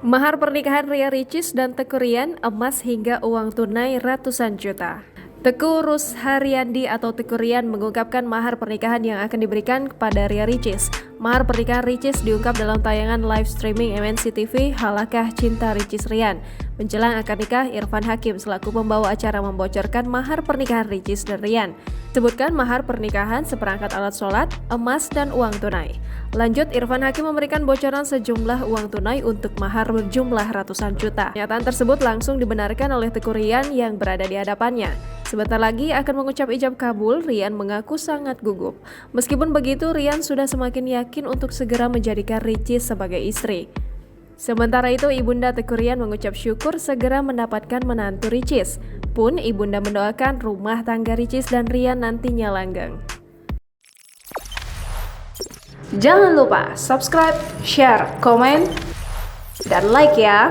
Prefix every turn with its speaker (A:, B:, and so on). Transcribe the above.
A: Mahar pernikahan Ria Ricis dan Teuku Ryan, emas hingga uang tunai ratusan juta. Teuku Rusharyandi atau Teuku Ryan mengungkapkan mahar pernikahan yang akan diberikan kepada Ria Ricis. Mahar pernikahan Ricis diungkap dalam tayangan live streaming MNC TV Halakah Cinta Ricis Ryan. Menjelang akad nikah, Irfan Hakim selaku pembawa acara membocorkan mahar pernikahan Ricis dan Ryan. Sebutkan mahar pernikahan seperangkat alat sholat, emas, dan uang tunai. Lanjut, Irfan Hakim memberikan bocoran sejumlah uang tunai untuk mahar berjumlah ratusan juta. Pernyataan tersebut langsung dibenarkan oleh Teuku Ryan yang berada di hadapannya. Sebentar lagi akan mengucap ijab kabul, Ryan mengaku sangat gugup. Meskipun begitu, Ryan sudah semakin yakin untuk segera menjadikan Ricis sebagai istri. Sementara itu, Ibunda Teuku Ryan mengucap syukur segera mendapatkan menantu Ricis. Pun, Ibunda mendoakan rumah tangga Ricis dan Ryan nantinya langgeng. Jangan lupa subscribe, share, komen, dan like ya!